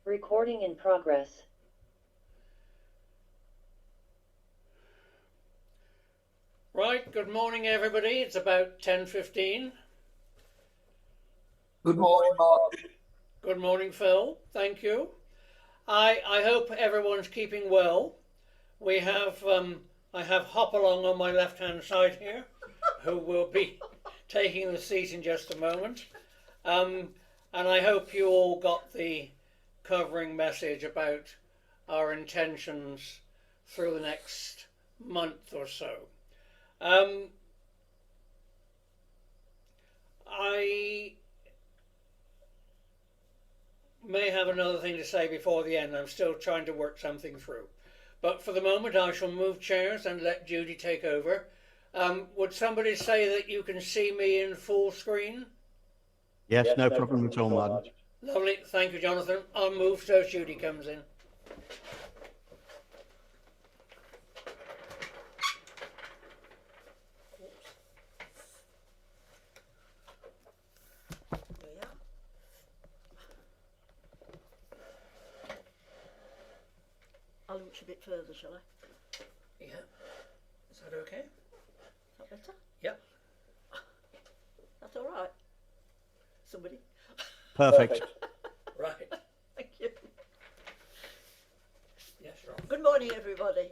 Recording in progress. Right, good morning everybody. It's about 10:15. Good morning, Mark. Good morning, Phil. Thank you. I hope everyone's keeping well. We have I have Hopalong on my left-hand side here, who will be taking the seat in just a moment. And I hope you all got the covering message about our intentions through the next month or so. I may have another thing to say before the end. I'm still trying to work something through. But for the moment, I shall move chairs and let Judy take over. Would somebody say that you can see me in full screen? Yes, no problem at all, Mark. Lovely. Thank you, Jonathan. I'll move so Judy comes in. I'll reach a bit further, shall I? Yeah. Is that okay? Is that better? Yep. That's all right. Somebody? Perfect. Right. Thank you. Yes, Ron. Good morning, everybody.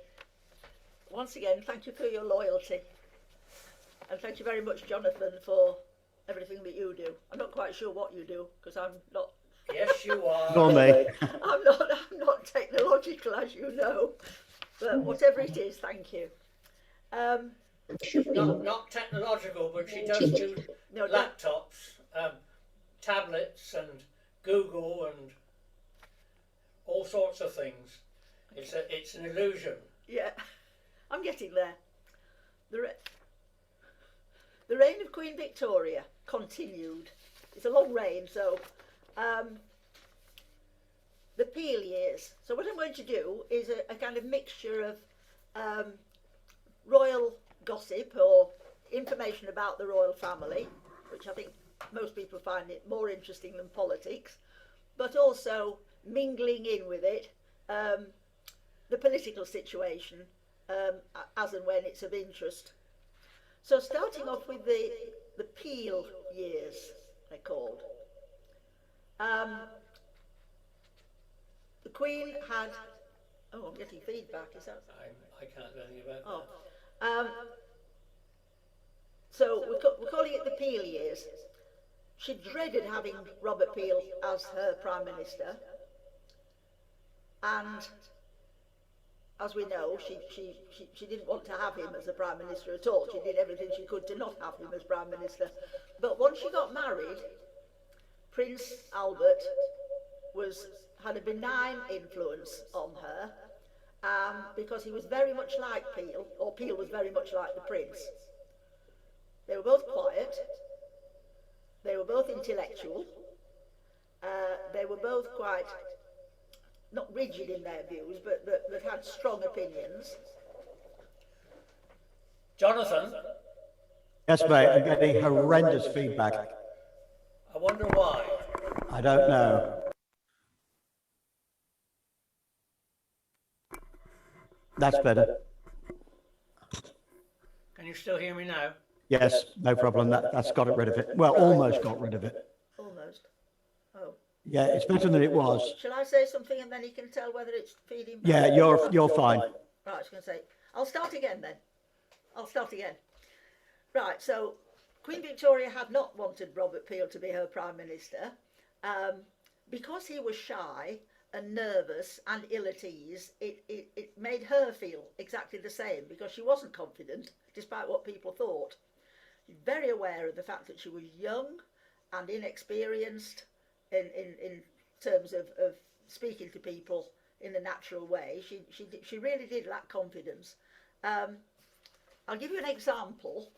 Once again, thank you for your loyalty. And thank you very much, Jonathan, for everything that you do. I'm not quite sure what you do, because I'm not... Yes, you are. Nor me. I'm not technological, as you know. But whatever it is, thank you. Not technological, but she does do No, laptops, tablets, and Google, and all sorts of things. It's an illusion. Yeah, I'm getting there. The reign of Queen Victoria continued. It's a long reign, so the Peel years. So what I'm going to do is a kind of mixture of royal gossip or information about the royal family, which I think most people find it more interesting than politics, but also mingling in with it the political situation as and when it's of interest. So starting off with the Peel years, they're called. The Queen had... Oh, I'm getting feedback, is that... I can't do anything about Oh. that. So we're calling it the Peel years. She dreaded having Robert Peel as her Prime Minister. And as we know, she didn't want to have him as a Prime Minister at all. She did everything she could to not have him as Prime Minister. But once she got married, Prince Albert had a benign influence on her because he was very much like Peel, or Peel was very much like the Prince. They were both quiet, they were both intellectual, they were both quite, not rigid in their views, but that had strong opinions. Jonathan, Yes, mate, I'm getting horrendous feedback. I wonder why. I don't know. That's better. Can you still hear me now? Yes, no problem. That's got rid of it. Well, almost got rid of it. Almost. Oh. Yeah, it's better than it was. Shall I say something and then you can tell whether it's feeding back? Yeah, you're fine. Right, I was going to say, I'll start again then. Right, so Queen Victoria had not wanted Robert Peel to be her Prime Minister because he was shy and nervous and ill at ease. It made her feel exactly the same because she wasn't confident despite what people thought. She's very aware of the fact that she was young and inexperienced in terms of speaking to people in a natural way. She really did lack confidence. I'll give you an example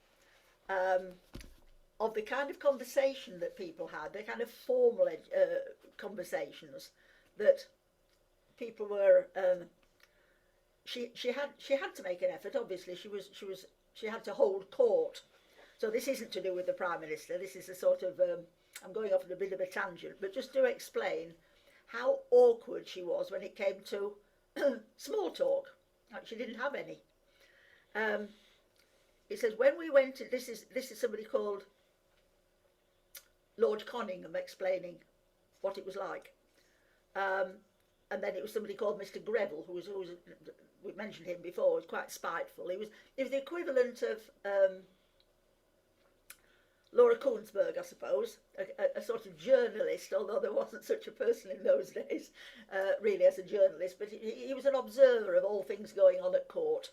of the kind of conversation that people had, the kind of formal conversations that people were. She had to make an effort. Obviously, she had to hold court. So this isn't to do with the Prime Minister. This is a sort of I'm going off on a bit of a tangent, but just to explain how awkward she was when it came to small talk. Like she didn't have any. He says, when we went to, this is somebody called Lord Conyngham explaining what it was like. And then it was somebody called Mr. Greville, who was we mentioned him before, was quite spiteful. He was the equivalent of Laura Koonsberg, I suppose, a sort of journalist, although there wasn't such a person in those days, really, as a journalist, but he was an observer of all things going on at court.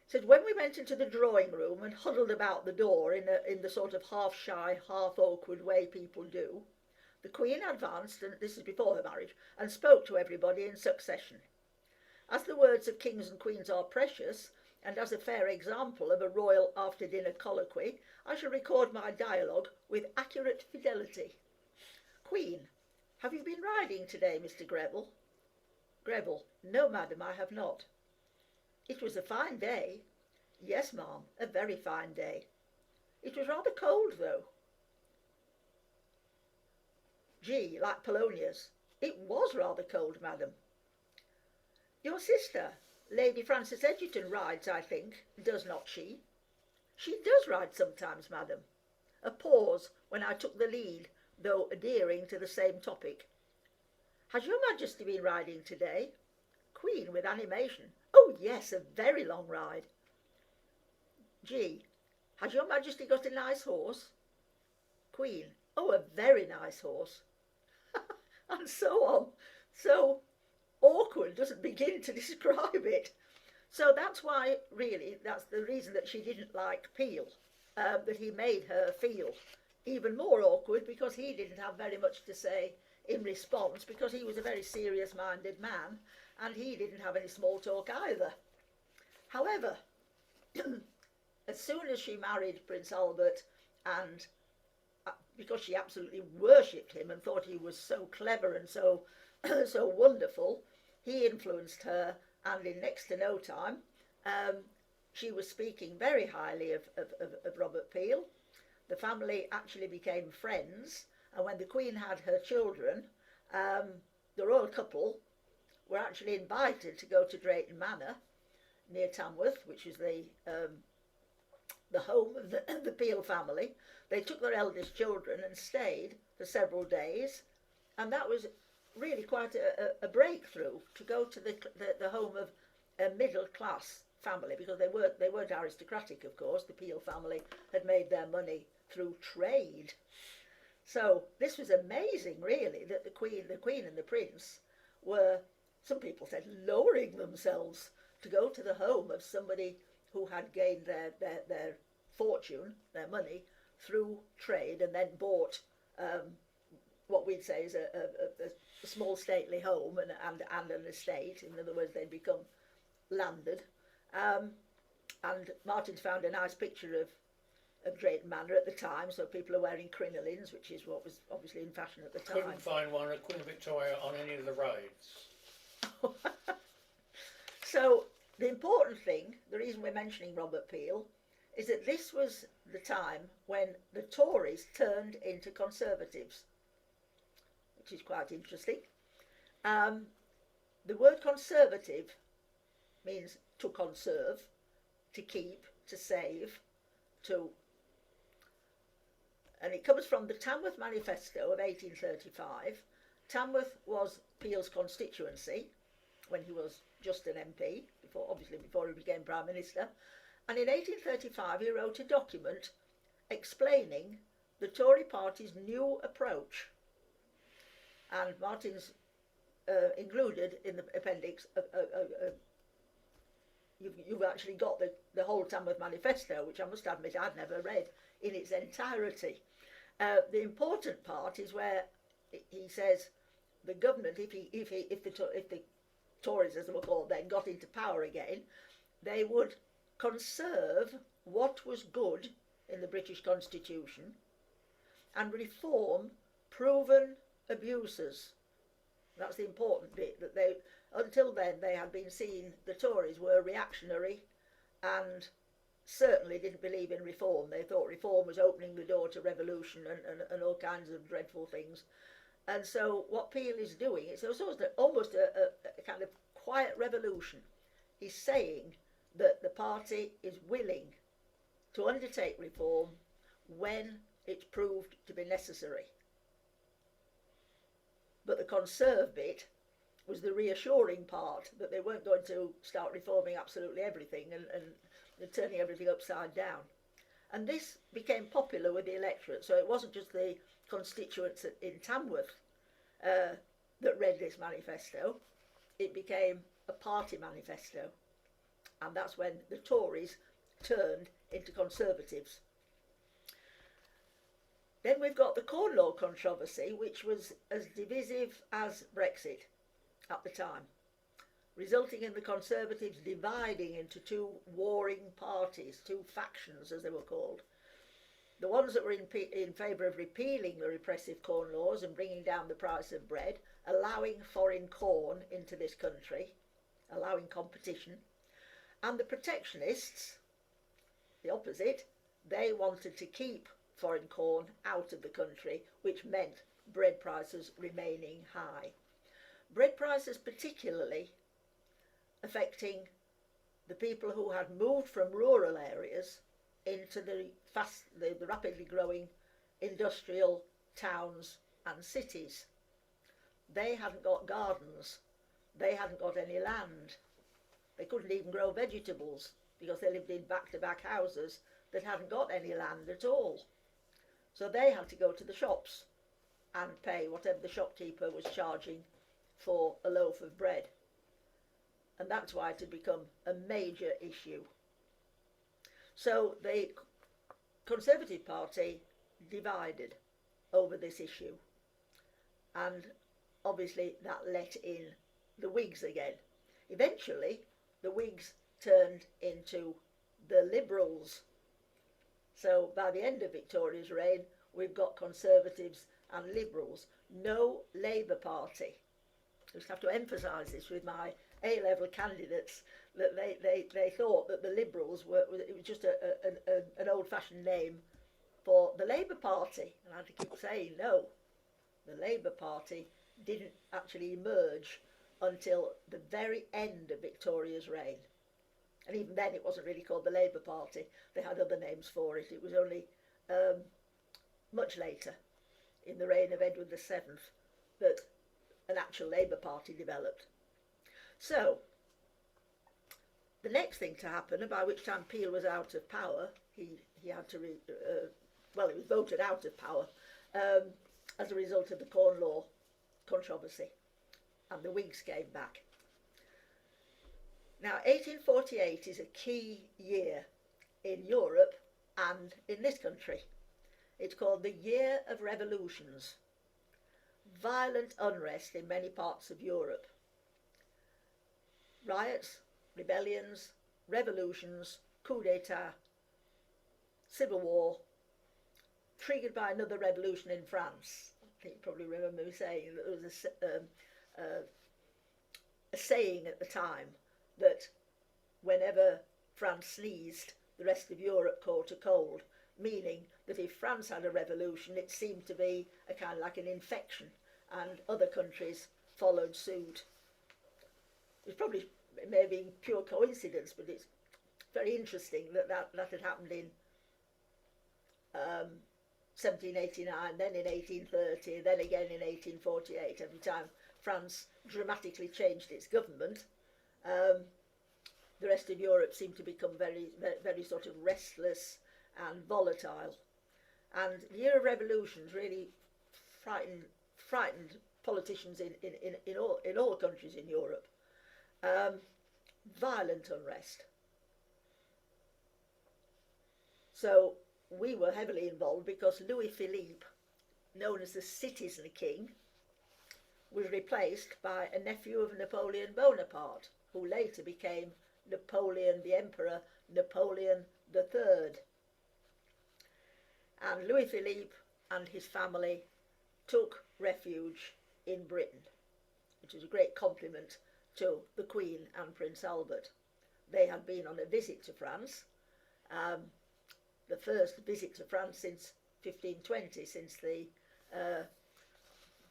Said, when we went into the drawing room and huddled about the door in the sort of half shy, half awkward way people do, the Queen advanced, and this is before her marriage, and spoke to everybody in succession. As the words of kings and queens are precious, and as a fair example of a royal after-dinner colloquy, I shall record my dialogue with accurate fidelity. Queen, have you been riding today, Mr. Greville? Greville, no, madam, I have not. It was a fine day. Yes, ma'am, a very fine day. It was rather cold, though. G, like Polonia's. It was rather cold, madam. Your sister, Lady Frances Egerton, rides, I think, does not she? She does ride sometimes, madam. A pause when I took the lead, though adhering to the same topic. Has your Majesty been riding today? Queen, with animation. Oh, yes, a very long ride. G, has your Majesty got a nice horse? Queen, oh, a very nice horse. And so on. So awkward doesn't begin to describe it. So that's why, really, that's the reason that she didn't like Peel, that he made her feel even more awkward, because he didn't have very much to say in response, because he was a very serious-minded man, and he didn't have any small talk either. However, as soon as she married Prince Albert, and because she absolutely worshipped him and thought he was so clever and so so wonderful, he influenced her, and in next to no time she was speaking very highly of Robert Peel. The family actually became friends, and when the Queen had her children, the royal couple were actually invited to go to Drayton Manor near Tamworth, which is the home of the Peel family. They took their eldest children and stayed for several days, and that was really quite a breakthrough, to go to the home of a middle class family, because they weren't aristocratic, of course. The Peel family had made their money through trade. So this was amazing, really, that the Queen and the Prince were, some people said, lowering themselves to go to the home of somebody who had gained their fortune, their money, through trade, and then bought what we'd say is a small stately home and an estate. In other words, they'd become landed. And Martin's found a nice picture of Drayton Manor at the time, so people are wearing crinolines, which is what was obviously in fashion at the time. Couldn't find one at Queen Victoria on any of the roads. So the important thing, the reason we're mentioning Robert Peel, is that this was the time when the Tories turned into Conservatives, which is quite interesting. The word Conservative means to conserve, to keep, to save, and it comes from the Tamworth Manifesto of 1835. Tamworth was Peel's constituency when he was just an MP, before he became Prime Minister. And in 1835 he wrote a document explaining the Tory party's new approach. And Martin's included in the appendix, you've actually got the whole Tamworth Manifesto, which I must admit I'd never read in its entirety. The important part is where he says the government, if the Tories, as they were called then, got into power again, they would conserve what was good in the British Constitution and reform proven abuses. That's the important bit, that they, until then, they had been seen, the Tories were reactionary and certainly didn't believe in reform. They thought reform was opening the door to revolution and all kinds of dreadful things. And so what Peel is doing is almost a kind of quiet revolution. He's saying that the party is willing to undertake reform when it's proved to be necessary. But the Conserve bit was the reassuring part, that they weren't going to start reforming absolutely everything and turning everything upside down. And this became popular with the electorate, so it wasn't just the constituents in Tamworth that read this manifesto. It became a party manifesto, and that's when the Tories turned into Conservatives. Then we've got the Corn Law controversy, which was as divisive as Brexit at the time, resulting in the Conservatives dividing into two warring parties, two factions as they were called. The ones that were in favour of repealing the repressive corn laws and bringing down the price of bread, allowing foreign corn into this country, allowing competition, and the protectionists, the opposite, they wanted to keep foreign corn out of the country, which meant bread prices remaining high. Bread prices particularly affecting the people who had moved from rural areas into the rapidly growing industrial towns and cities. They hadn't got gardens, they hadn't got any land, they couldn't even grow vegetables because they lived in back-to-back houses that hadn't got any land at all. So they had to go to the shops and pay whatever the shopkeeper was charging for a loaf of bread. And that's why it had become a major issue. So the Conservative Party divided over this issue, and obviously that let in the Whigs again. Eventually the Whigs turned into the Liberals. So by the end of Victoria's reign we've got Conservatives and Liberals, no Labour Party. I just have to emphasise this with my A-level candidates, that they thought that the Liberals it was just an old-fashioned name for the Labour Party, and I had to keep saying no. The Labour Party didn't actually emerge until the very end of Victoria's reign, and even then it wasn't really called the Labour Party. They had other names for it. It was only much later, in the reign of Edward VII, that an actual Labour Party developed. So the next thing to happen, by which time Peel was out of power, he had to he was voted out of power as a result of the Corn Law controversy, and the Whigs came back. Now 1848 is a key year in Europe and in this country. It's called the Year of Revolutions. Violent unrest in many parts of Europe. Riots, rebellions, revolutions, coup d'etat, civil war, triggered by another revolution in France. I think you probably remember me saying that there was a saying at the time that whenever France sneezed, the rest of Europe caught a cold, meaning that if France had a revolution, it seemed to be a kind of like an infection, and other countries followed suit. It may have been pure coincidence, but it's very interesting that had happened in 1789, then in 1830, then again in 1848. Every time France dramatically changed its government, the rest of Europe seemed to become very, very sort of restless and volatile. And the Year of Revolutions really frightened politicians in all countries in Europe. Violent unrest. So we were heavily involved because Louis Philippe, known as the Citizen King, was replaced by a nephew of Napoleon Bonaparte, who later became Napoleon the Emperor, Napoleon III. And Louis Philippe and his family took refuge in Britain, which is a great compliment to the Queen and Prince Albert. They had been on a visit to France, the first visit to France since 1520, since the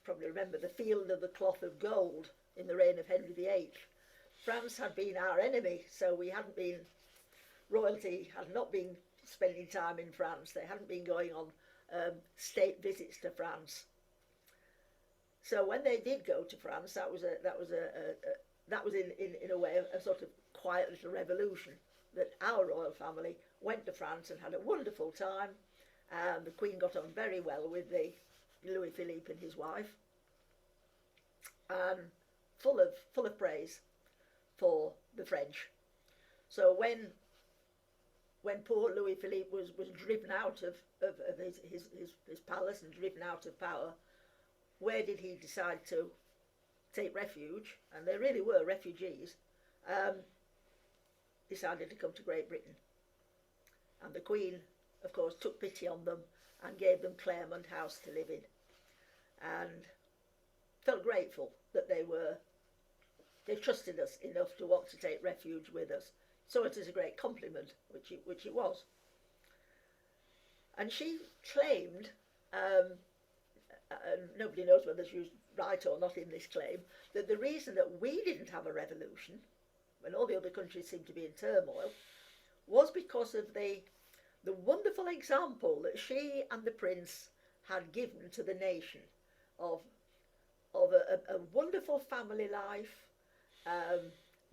probably remember the Field of the Cloth of Gold in the reign of Henry VIII. France had been our enemy, so we hadn't been, royalty had not been spending time in France. They hadn't been going on state visits to France. So when they did go to France, that was in a way a sort of quiet little revolution, that our royal family went to France and had a wonderful time. The Queen got on very well with Louis Philippe and his wife, and full of praise for the French. So when poor Louis Philippe was driven out of his palace and driven out of power, where did he decide to take refuge? And they really were refugees. Decided to come to Great Britain. And the Queen, of course, took pity on them and gave them Claremont House to live in, and felt grateful that they trusted us enough to want to take refuge with us. So it is a great compliment, which it was. And she claimed, nobody knows whether she was right or not in this claim, that the reason that we didn't have a revolution, when all the other countries seemed to be in turmoil, was because of the wonderful example that she and the Prince had given to the nation of a wonderful family life,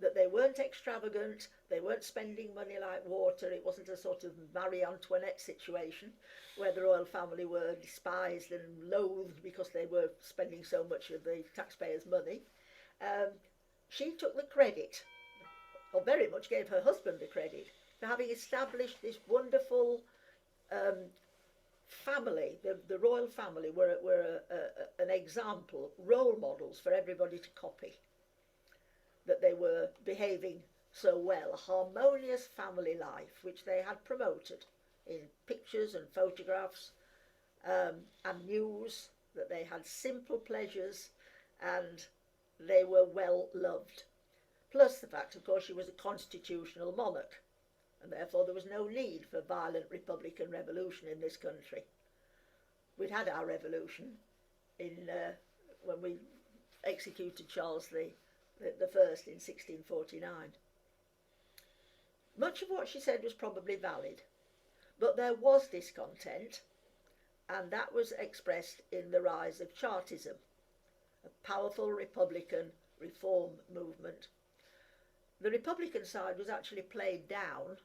that they weren't extravagant, they weren't spending money like water. It wasn't a sort of Marie Antoinette situation where the royal family were despised and loathed because they were spending so much of the taxpayers' money. She took the credit, or very much gave her husband the credit, for having established this wonderful family. The royal family were an example, role models for everybody to copy, that they were behaving so well, a harmonious family life which they had promoted in pictures and photographs and news, that they had simple pleasures and they were well loved. Plus the fact, of course, she was a constitutional monarch, and therefore there was no need for violent republican revolution in this country. We'd had our revolution when we executed Charles the First in 1649. Much of what she said was probably valid, but there was discontent, and that was expressed in the rise of Chartism, a powerful republican reform movement. The Republican side was actually played down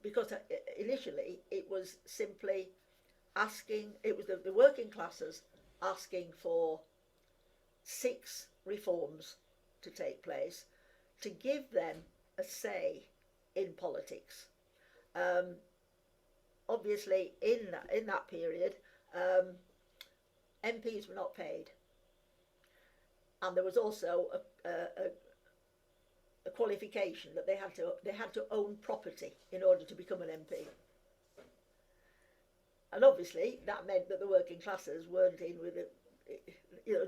because initially it was simply asking, it was the working classes asking for 6 reforms to take place to give them a say in politics. Obviously, in that period, MPs were not paid, and there was also a qualification that they had to own property in order to become an MP. And obviously, that meant that the working classes weren't in with it.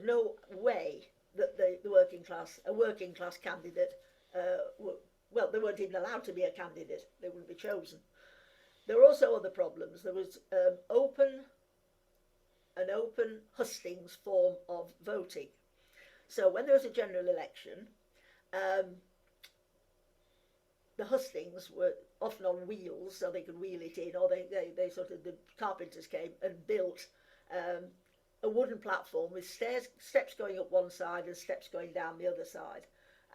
No way that a working class candidate, they weren't even allowed to be a candidate. They wouldn't be chosen. There were also other problems. There was an open hustings form of voting. So when there was a general election, the hustings were often on wheels, so they could wheel it in, or they sort of, the carpenters came and built a wooden platform with steps going up one side and steps going down the other side.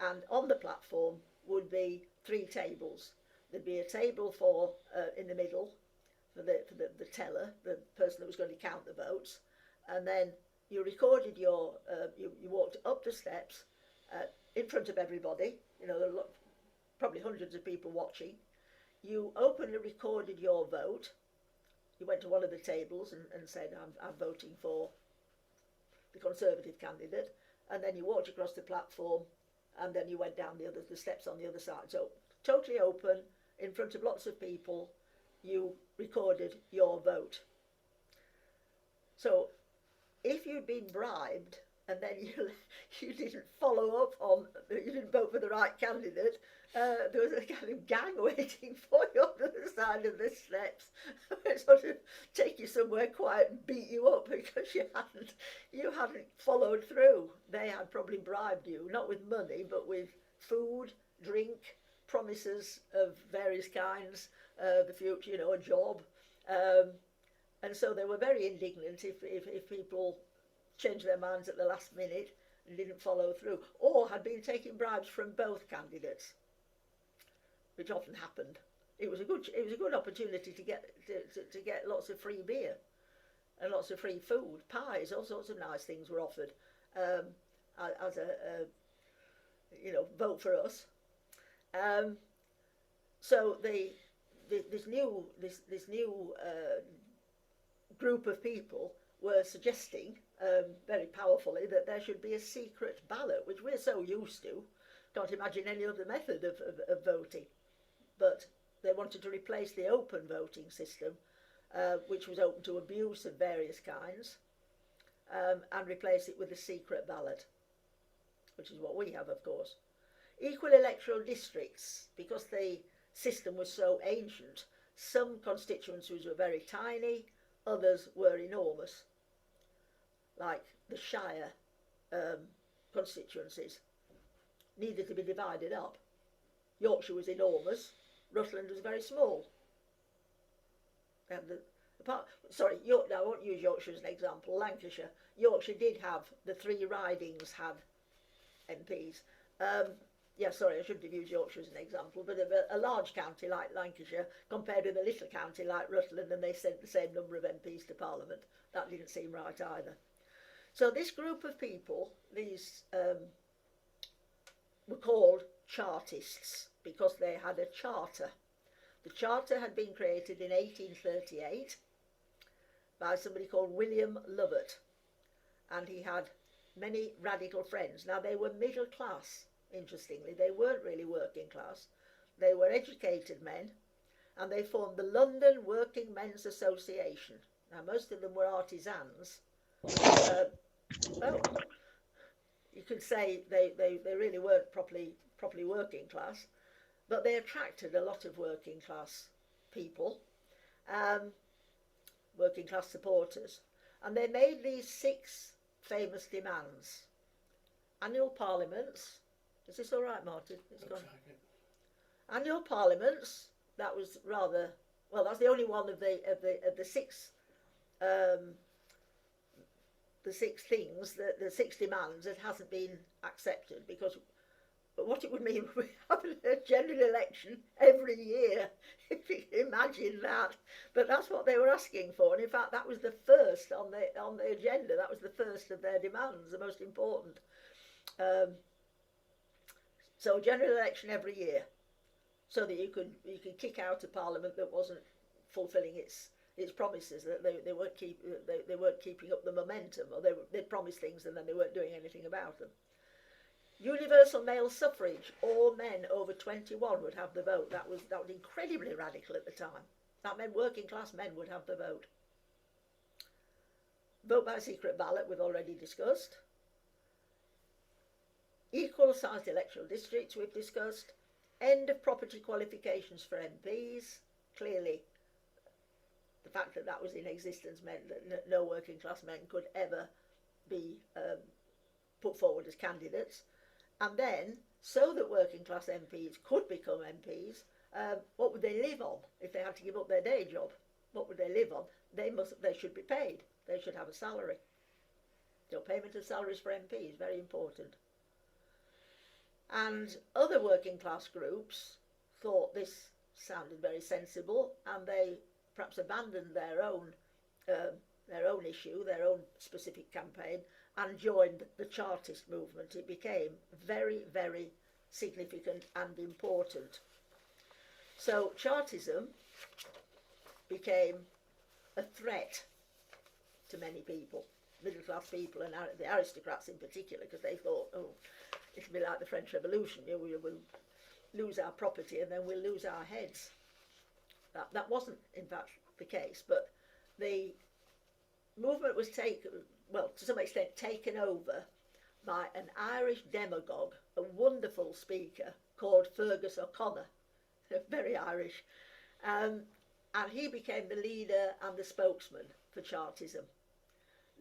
And on the platform would be 3 tables. There'd be a table for in the middle for the teller, the person that was going to count the votes, and then you recorded you walked up the steps in front of everybody. There were probably hundreds of people watching. You openly recorded your vote. You went to one of the tables and said, I'm voting for the Conservative candidate, and then you walked across the platform, and then you went down the steps on the other side. So totally open, in front of lots of people, you recorded your vote. So if you'd been bribed and then you didn't follow up on, you didn't vote for the right candidate, there was a kind of gang waiting for you on the other side of the steps, sort of take you somewhere quiet and beat you up because you hadn't followed through. They had probably bribed you, not with money, but with food, drink, promises of various kinds, the future, you know, a job. And so they were very indignant if people changed their minds at the last minute and didn't follow through, or had been taking bribes from both candidates, which often happened. It was a good opportunity to get lots of free beer and lots of free food, pies, all sorts of nice things were offered as a vote for us. So this new group of people were suggesting very powerfully that there should be a secret ballot, which we're so used to. Can't imagine any other method of voting. But they wanted to replace the open voting system, which was open to abuse of various kinds, and replace it with a secret ballot, which is what we have, of course. Equal electoral districts, because the system was so ancient, some constituencies were very tiny, others were enormous, like the Shire constituencies needed to be divided up. Yorkshire was enormous, Rutland was very small. And I won't use Yorkshire as an example, Lancashire. Yorkshire did have, the 3 ridings had MPs. I shouldn't have used Yorkshire as an example, but a large county like Lancashire compared with a little county like Rutland, and they sent the same number of MPs to Parliament. That didn't seem right either. So this group of people, these were called Chartists because they had a charter. The charter had been created in 1838 by somebody called William Lovett, and he had many radical friends. Now, they were middle class, interestingly. They weren't really working class. They were educated men, and they formed the London Working Men's Association. Now, most of them were artisans. You could say they really weren't properly working class, but they attracted a lot of working class people, working class supporters, and they made these 6 famous demands. Annual parliaments. Is this all right, Martin? It's gone. Annual parliaments. That was rather well. That's the only one of the 6. The 6 things, the 6 demands that hasn't been accepted, because what it would mean we have a general election every year, if you can imagine that. But that's what they were asking for, and in fact that was the first on the agenda. That was the first of their demands, the most important. So general election every year, so that you could kick out a parliament that wasn't fulfilling its promises, that they weren't keeping up the momentum, or they'd promised things and then they weren't doing anything about them. Universal male suffrage, all men over 21 would have the vote. That was incredibly radical at the time. That meant working class men would have the vote. Vote by secret ballot, we've already discussed. Equal sized electoral districts, we've discussed. End of property qualifications for MPs. Clearly, the fact that was in existence meant that no working class men could ever be put forward as candidates. And then, so that working class MPs could become MPs, what would they live on if they had to give up their day job? What would they live on? They should be paid. They should have a salary. So payment of salaries for MPs, very important. And other working class groups thought this sounded very sensible, and they perhaps abandoned their own issue, their own specific campaign, and joined the Chartist movement. It became very, very significant and important. So Chartism became a threat to many people, middle class people and the aristocrats in particular, because they thought, oh, it'll be like the French Revolution, we'll lose our property and then we'll lose our heads. That wasn't, in fact, the case, but the movement was to some extent taken over by an Irish demagogue, a wonderful speaker called Fergus O'Connor, very Irish, and he became the leader and the spokesman for Chartism.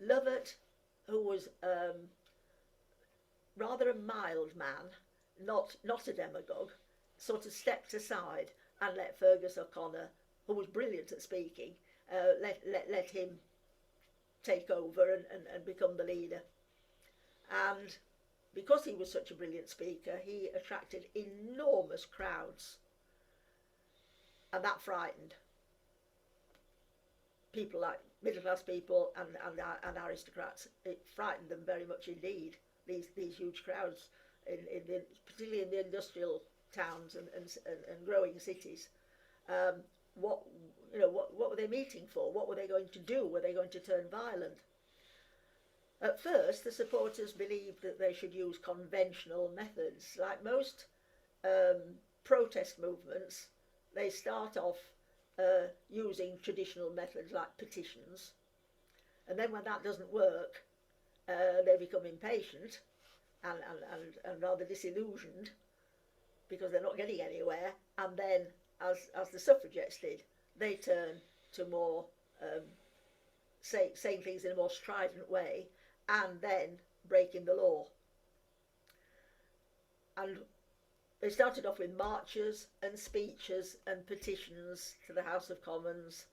Lovat, who was rather a mild man, not a demagogue, sort of stepped aside and let Fergus O'Connor, who was brilliant at speaking, let him take over and become the leader. And because he was such a brilliant speaker, he attracted enormous crowds, and that frightened people like middle-class people and aristocrats. It frightened them very much indeed, these huge crowds, particularly in the industrial towns and growing cities. What were they meeting for? What were they going to do? Were they going to turn violent? At first, the supporters believed that they should use conventional methods. Like most protest movements, they start off using traditional methods like petitions, and then when that doesn't work, they become impatient and rather disillusioned because they're not getting anywhere, and then, as the suffragettes did, they turn to more saying things in a more strident way, and then breaking the law. And they started off with marches and speeches and petitions to the House of Commons.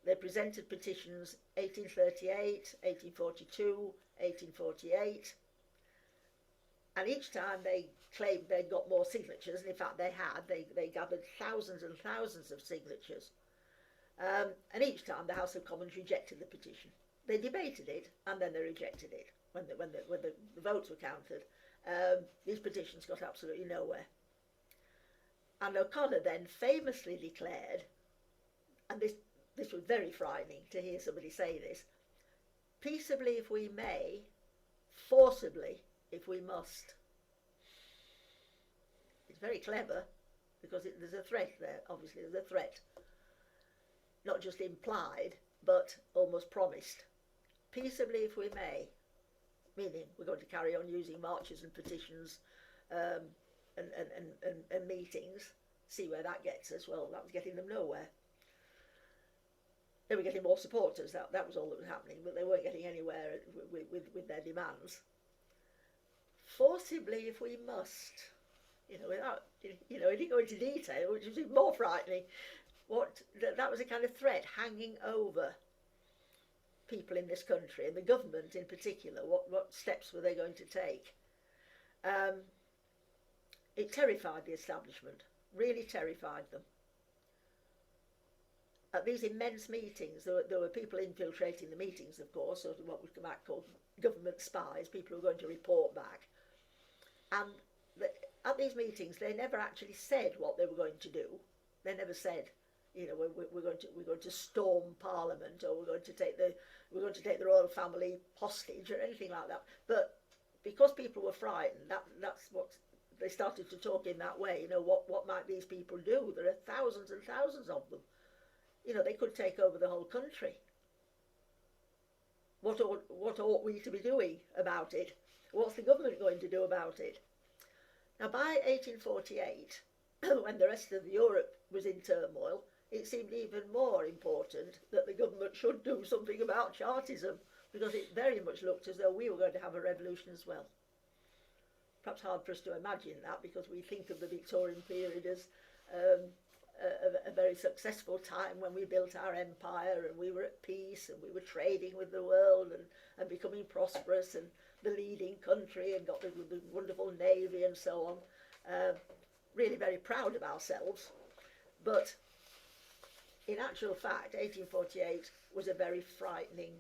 They presented petitions 1838, 1842, 1848, and each time they claimed they'd got more signatures, and in fact they had. They gathered thousands and thousands of signatures, and each time the House of Commons rejected the petition. They debated it and then they rejected it when the votes were counted. These petitions got absolutely nowhere. And O'Connor then famously declared, and this was very frightening to hear somebody say this, peaceably if we may, forcibly if we must. It's very clever because there's a threat there, obviously there's a threat. Not just implied, but almost promised. Peaceably if we may, meaning we're going to carry on using marches and petitions and meetings, see where that gets us. Well, that was getting them nowhere. They were getting more supporters, that was all that was happening, but they weren't getting anywhere with their demands. Forcibly if we must, without, he didn't go into detail, which was even more frightening. That was a kind of threat hanging over people in this country, and the government in particular. What steps were they going to take? It terrified the establishment, really terrified them. At these immense meetings, there were people infiltrating the meetings, of course, sort of what we might call government spies, people who were going to report back. And at these meetings, they never actually said what they were going to do. They never said, we're going to storm Parliament, or we're going to take the royal family hostage, or anything like that. But because people were frightened, that's what they started to talk in that way. What might these people do? There are thousands and thousands of them. They could take over the whole country. What ought we to be doing about it? What's the government going to do about it? Now, by 1848, when the rest of Europe was in turmoil, it seemed even more important that the government should do something about Chartism, because it very much looked as though we were going to have a revolution as well. Perhaps hard for us to imagine that, because we think of the Victorian period as a very successful time when we built our empire and we were at peace and we were trading with the world and becoming prosperous and the leading country and got the wonderful navy and so on. Really very proud of ourselves. But in actual fact, 1848 was a very frightening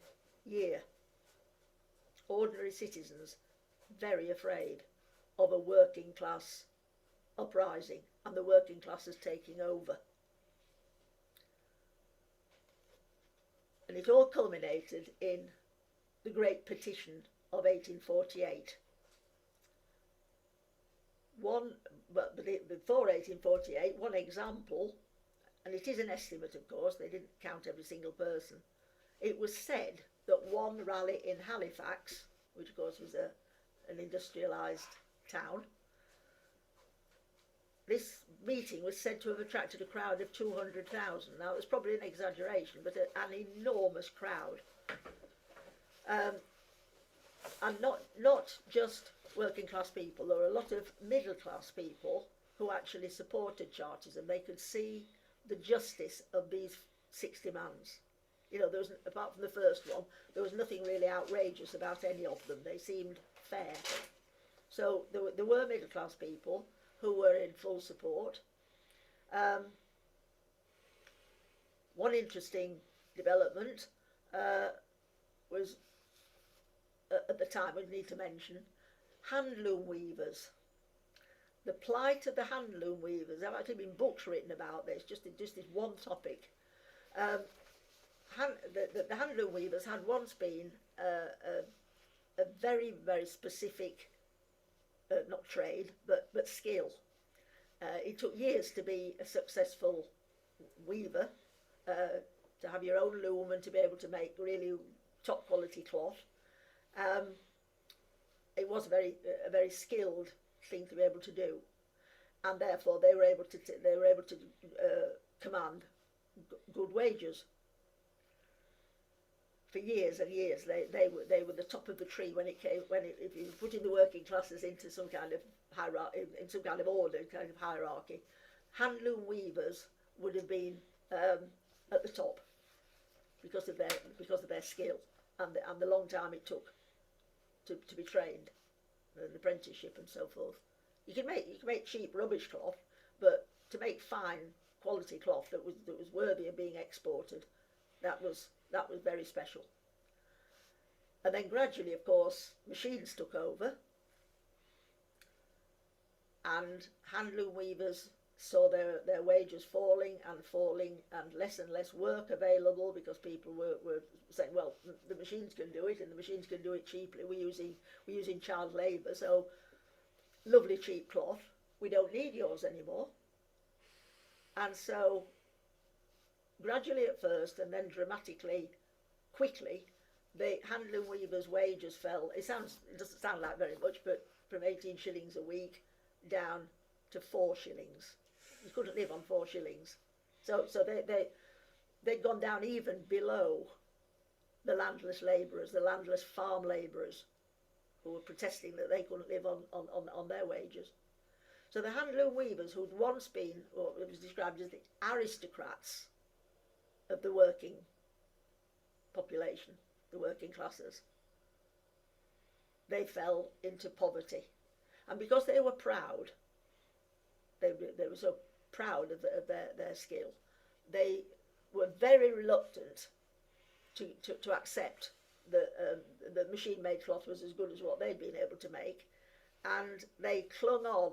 year. Ordinary citizens very afraid of a working class uprising and the working classes taking over. And it all culminated in the Great Petition of 1848. Before 1848, one example, and it is an estimate of course, they didn't count every single person, it was said that one rally in Halifax, which of course was an industrialised town. This meeting was said to have attracted a crowd of 200,000. Now, it's probably an exaggeration, but an enormous crowd. And not just working class people. There were a lot of middle class people who actually supported Chartism. They could see the justice of these 6 demands. You know, there was, apart from the first one, there was nothing really outrageous about any of them. They seemed fair. So there were middle class people who were in full support. One interesting development was, at the time, we need to mention, handloom weavers. The plight of the handloom weavers. There have actually been books written about this, just this one topic. The handloom weavers had once been a very, very specific, not trade, but skill. It took years to be a successful weaver, to have your own loom and to be able to make really top quality cloth. It was a very skilled thing to be able to do, and therefore they were able to command good wages. For years and years, they were the top of the tree if you put in the working classes into some kind of hierarchy, in some kind of order, kind of hierarchy. Handloom weavers would have been at the top because of their skill and the long time it took to be trained, an apprenticeship and so forth. You can make cheap rubbish cloth, but to make fine quality cloth that was worthy of being exported, that was very special. And then gradually, of course, machines took over, and handloom weavers saw their wages falling and less work available because people were saying, well, the machines can do it and the machines can do it cheaply. We're using child labour, so lovely cheap cloth. We don't need yours anymore. And so gradually at first and then dramatically, quickly, the handloom weavers' wages fell. It doesn't sound like very much, but from 18 shillings a week down to 4 shillings. You couldn't live on 4 shillings. So they'd gone down even below the landless labourers, the landless farm labourers, who were protesting that they couldn't live on their wages. So the handloom weavers, who'd once been, or it was described as the aristocrats of the working population, the working classes, they fell into poverty. And because they were proud, they were so proud of their skill, they were very reluctant to accept that the machine-made cloth was as good as what they'd been able to make, and they clung on.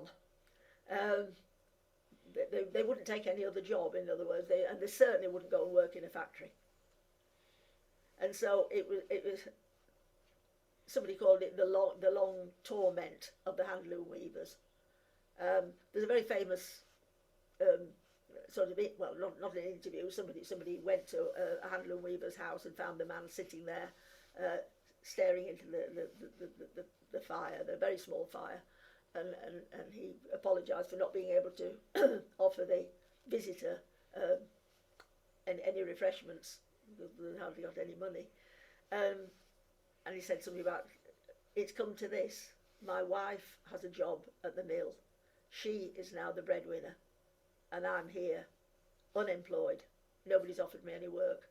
They wouldn't take any other job, in other words, and they certainly wouldn't go and work in a factory. And so it was somebody called it the long torment of the handloom weavers. There's a very famous sort of, well, not an interview. Somebody went to a handloom weaver's house and found the man sitting there, staring into the fire, the very small fire, and he apologised for not being able to offer the visitor any refreshments because they hardly got any money. And he said something about, it's come to this, my wife has a job at the mill, she is now the breadwinner, and I'm here, unemployed, nobody's offered me any work.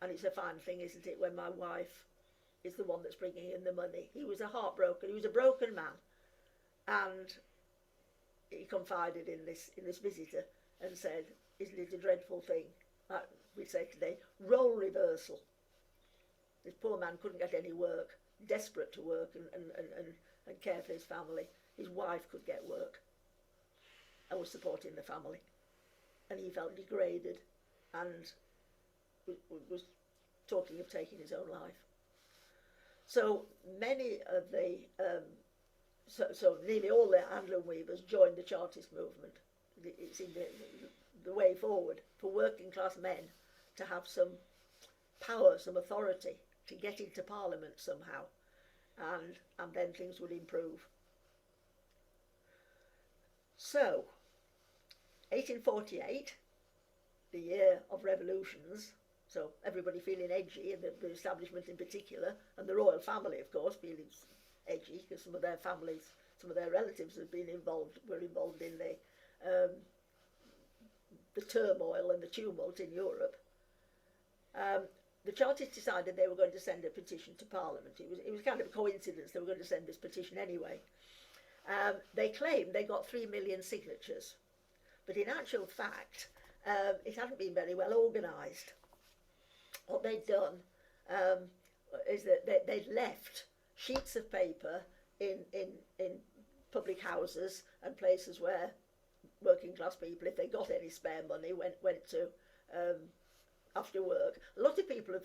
And it's a fine thing, isn't it, when my wife is the one that's bringing in the money. He was a broken man, and he confided in this visitor and said, isn't it a dreadful thing? Like we say today, role reversal. This poor man couldn't get any work, desperate to work and care for his family. His wife could get work and was supporting the family. And he felt degraded and was talking of taking his own life. So many of the, so nearly all the handloom weavers joined the Chartist movement. It seemed the way forward for working class men to have some power, some authority, to get into Parliament somehow. and then things would improve. So, 1848, the year of revolutions, so everybody feeling edgy, and the establishment in particular, and the royal family, of course, feeling edgy, because some of their families, some of their relatives had been involved, were involved in the turmoil and the tumult in Europe. The Chartists decided they were going to send a petition to Parliament. It was kind of a coincidence they were going to send this petition anyway. They claimed they got 3 million signatures, but in actual fact, it hadn't been very well organised. What they'd done is that they'd left sheets of paper in public houses and places where working class people, if they got any spare money, went to after work. A lot of people have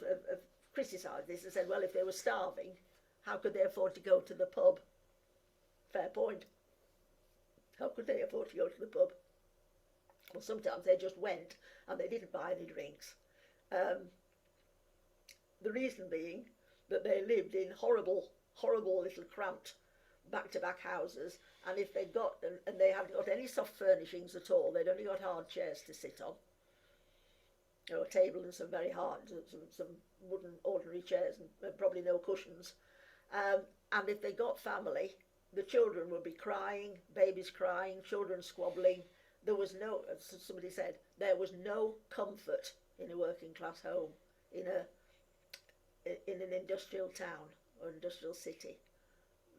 criticised this and said, well, if they were starving, how could they afford to go to the pub? Fair point. How could they afford to go to the pub? Well, sometimes they just went and they didn't buy any drinks. The reason being that they lived in horrible little cramped back-to-back houses, and if they got, and they hadn't got any soft furnishings at all, they'd only got hard chairs to sit on, a table and some very hard, some wooden ordinary chairs, and probably no cushions. And if they got family, the children would be crying, babies crying, children squabbling. There was no, as somebody said, there was no comfort in a working class home in an industrial town or industrial city.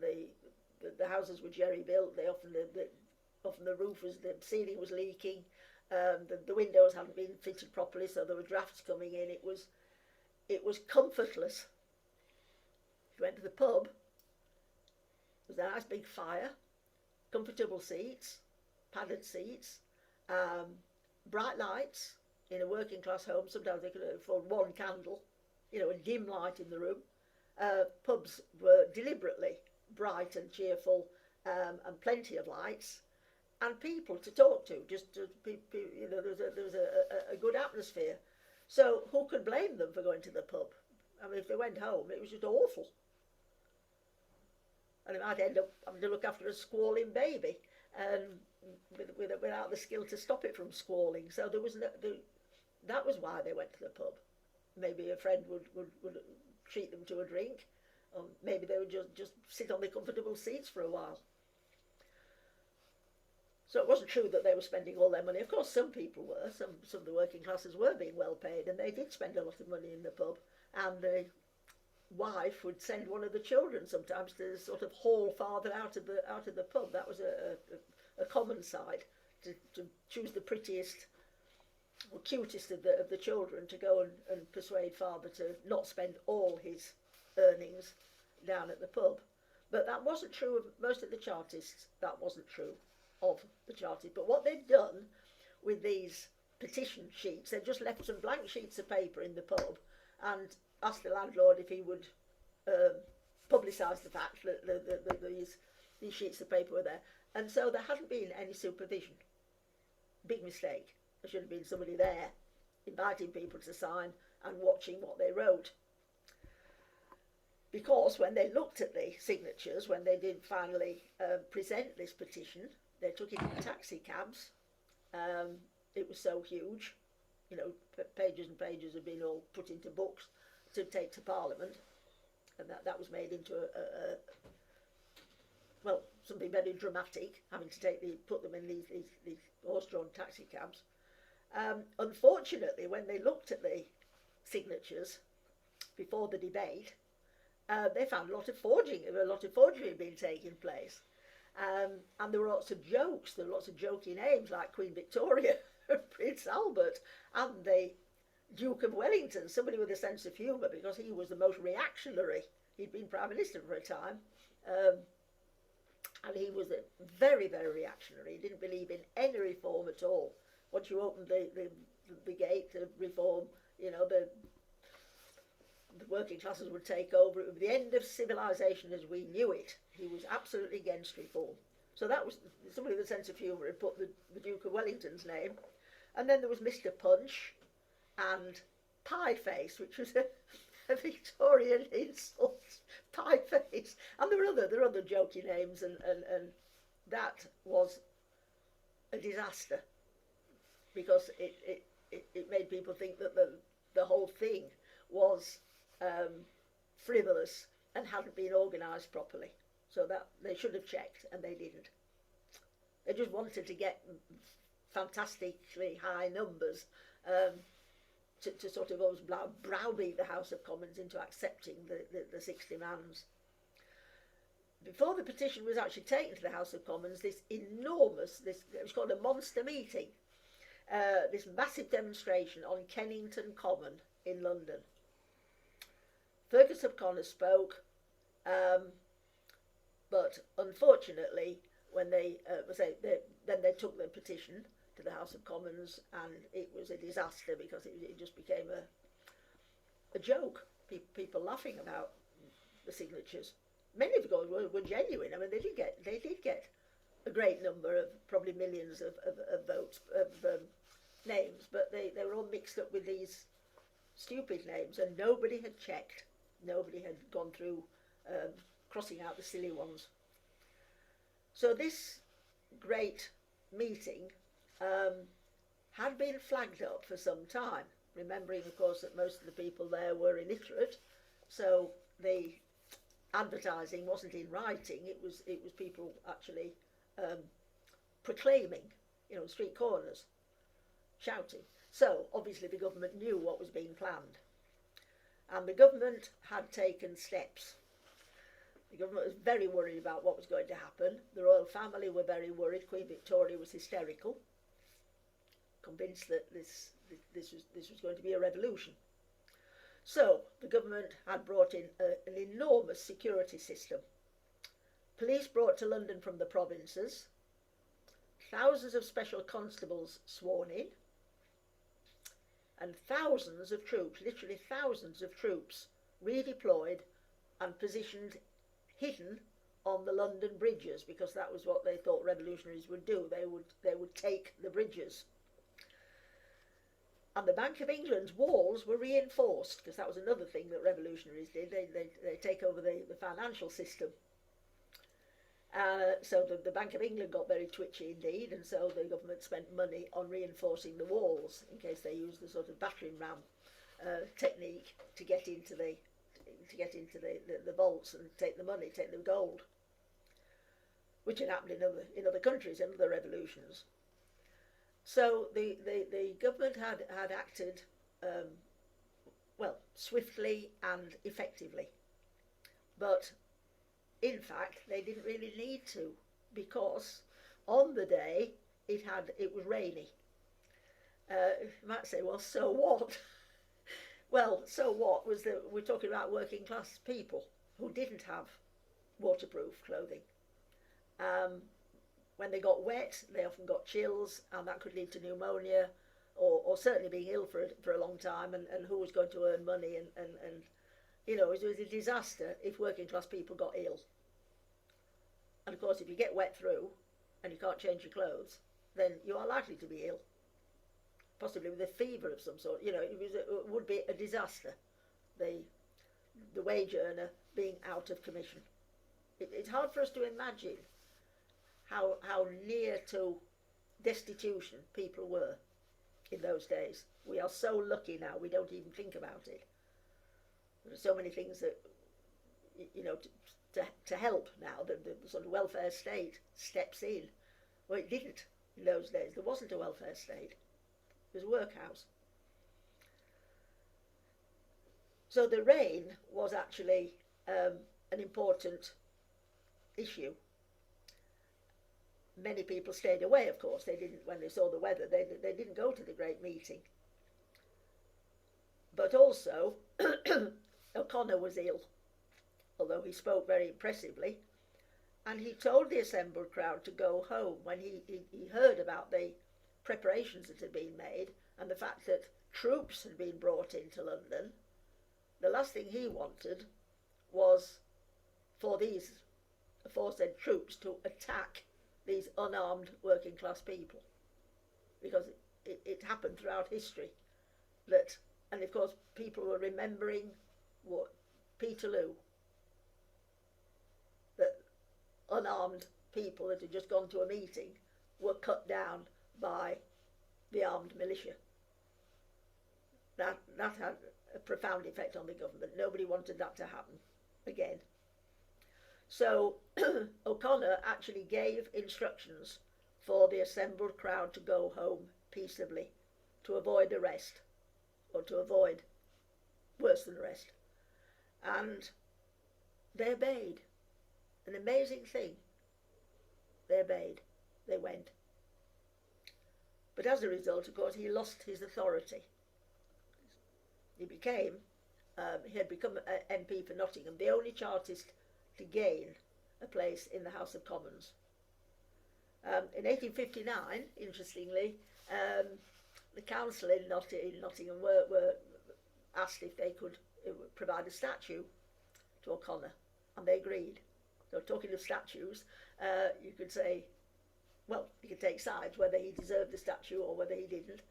The houses were jerry built. They often the roof was, the ceiling was leaking. The windows hadn't been fitted properly, so there were drafts coming in. It was comfortless. If you went to the pub, there was a nice big fire, comfortable seats, padded seats, bright lights. In a working class home, sometimes they could afford one candle, a dim light in the room. Pubs were deliberately bright and cheerful, and plenty of lights, and people to talk to. There was a good atmosphere. So who could blame them for going to the pub? I mean, if they went home, it was just awful, and they might end up having to look after a squalling baby, and without the skill to stop it from squalling. So there was that was why they went to the pub. Maybe a friend would treat them to a drink, or maybe they would just sit on the comfortable seats for a while. So it wasn't true that they were spending all their money. Of course, some people were. Some of the working classes were being well paid, and they did spend a lot of money in the pub. And the wife would send one of the children sometimes to sort of haul father out of the pub. That was a common side, to choose the prettiest or cutest of the children to go and persuade father to not spend all his earnings down at the pub. But that wasn't true of most of the Chartists. That wasn't true of the Chartists. But what they'd done with these petition sheets, they'd just left some blank sheets of paper in the pub and asked the landlord if he would publicise the fact that these sheets of paper were there. And so there hadn't been any supervision. Big mistake. There should have been somebody there inviting people to sign and watching what they wrote. Because when they looked at the signatures, when they did finally present this petition, they took it in taxi cabs. It was so huge, pages and pages had been all put into books to take to Parliament, and that was made into something very dramatic, having to put them in these horse-drawn taxi cabs. Unfortunately, when they looked at the signatures before the debate, they found a lot of forgery being taking place, and there were lots of jokes. There were lots of jokey names like Queen Victoria, Prince Albert, and the Duke of Wellington. Somebody with a sense of humour, because he was the most reactionary. He'd been Prime Minister for a time, and he was very, very reactionary. He didn't believe in any reform at all. Once you opened the gate to reform, the working classes would take over. It would be the end of civilization as we knew it. He was absolutely against reform. So that was somebody with a sense of humour had put the Duke of Wellington's name. And then there was Mr. Punch and Pie Face, which was a Victorian insult, pie face, and there were other jokey names, and that was a disaster because it made people think that the whole thing was frivolous and hadn't been organised properly. So that they should have checked, and they didn't. They just wanted to get fantastically high numbers to sort of always browbeat the House of Commons into accepting the 6 demands. Before the petition was actually taken to the House of Commons, it was called a monster meeting, this massive demonstration on Kennington Common in London. Fergus O'Connor spoke, but unfortunately, when they took the petition to the House of Commons, and it was a disaster because it just became a joke. People laughing about the signatures. Many of them were genuine. I mean, they did get a great number of, probably millions of votes, of names, but they were all mixed up with these stupid names, and nobody had checked. Nobody had gone through crossing out the silly ones. So this great meeting had been flagged up for some time, remembering, of course, that most of the people there were illiterate, so the advertising wasn't in writing. It was people actually proclaiming, street corners, shouting. So obviously the government knew what was being planned, and the government had taken steps. The government was very worried about what was going to happen. The royal family were very worried. Queen Victoria was hysterical, convinced that this was going to be a revolution. So the government had brought in an enormous security system. Police brought to London from the provinces, thousands of special constables sworn in, and thousands of troops, literally thousands of troops, redeployed and positioned hidden on the London bridges, because that was what they thought revolutionaries would do. They would take the bridges. And the Bank of England's walls were reinforced, because that was another thing that revolutionaries did. They take over the financial system. So the Bank of England got very twitchy indeed, and so the government spent money on reinforcing the walls in case they used the sort of battering ram technique to get into the vaults and take the money, take the gold, which had happened in other countries, in other revolutions. So the government had acted swiftly and effectively, but in fact they didn't really need to, because on the day it was rainy. You might say, well, so what? Well, so what was that we're talking about working class people who didn't have waterproof clothing. When they got wet, they often got chills, and that could lead to pneumonia, or certainly being ill for a long time, and who was going to earn money, and it was a disaster if working class people got ill. And of course, if you get wet through and you can't change your clothes, then you are likely to be ill, possibly with a fever of some sort. It would be a disaster, the wage earner being out of commission. It's hard for us to imagine how near to destitution people were in those days. We are so lucky now, we don't even think about it. There are so many things that, to help now. The sort of welfare state steps in. Well, it didn't in those days. There wasn't a welfare state. It was a workhouse. So the rain was actually an important issue. Many people stayed away, of course. They didn't, when they saw the weather, they didn't go to the great meeting. But also, O'Connor was ill, although he spoke very impressively, and he told the assembled crowd to go home when he heard about the preparations that had been made and the fact that troops had been brought into London. The last thing he wanted was for these aforesaid troops to attack these unarmed working class people, because it happened throughout history and of course people were remembering what Peterloo, that unarmed people that had just gone to a meeting were cut down by the armed militia. That had a profound effect on the government. Nobody wanted that to happen again. So O'Connor actually gave instructions for the assembled crowd to go home peaceably, to avoid arrest, or to avoid worse than arrest. And they obeyed. An amazing thing. They obeyed. They went. But as a result, of course, he lost his authority. He had become an MP for Nottingham, the only Chartist to gain a place in the House of Commons. In 1859, interestingly, the council in Nottingham were asked if they could provide a statue to O'Connor, and they agreed. So talking of statues, you could say, well, you could take sides whether he deserved the statue or whether he didn't.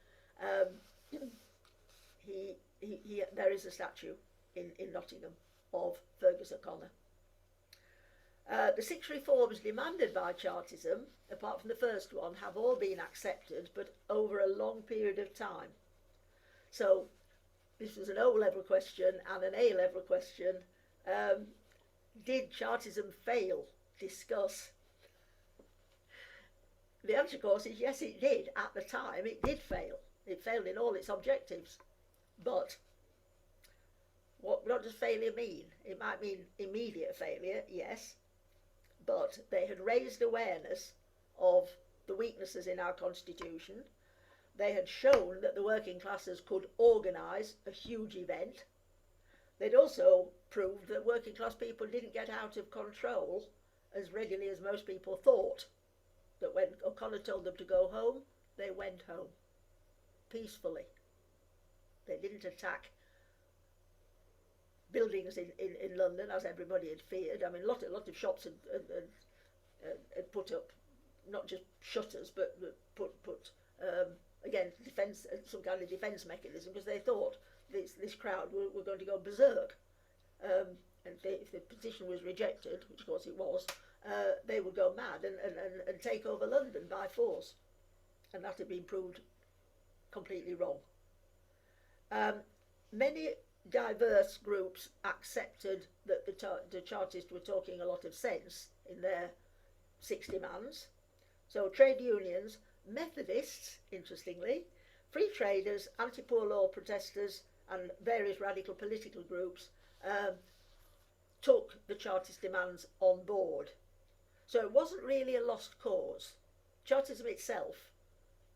There is a statue in Nottingham of Fergus O'Connor. The 6 reforms demanded by Chartism, apart from the first one, have all been accepted, but over a long period of time. So this was an O-level question and an A-level question. Did Chartism fail? Discuss. The answer, of course, is yes, it did. At the time, it did fail. It failed in all its objectives. But what does failure mean? It might mean immediate failure, yes, but they had raised awareness of the weaknesses in our constitution. They had shown that the working classes could organise a huge event. They'd also proved that working class people didn't get out of control as readily as most people thought. That when O'Connor told them to go home, they went home peacefully. They didn't attack buildings in London as everybody had feared. I mean, a lot of shops had put up not just shutters, but put again defence, some kind of defence mechanism, because they thought this crowd were going to go berserk, and if the petition was rejected, which of course it was, they would go mad and take over London by force, and that had been proved completely wrong. Many diverse groups accepted that the Chartists were talking a lot of sense in their 6 demands. So trade unions, Methodists, interestingly, free traders, anti-poor law protesters and various radical political groups took the Chartist demands on board. So it wasn't really a lost cause. Chartism itself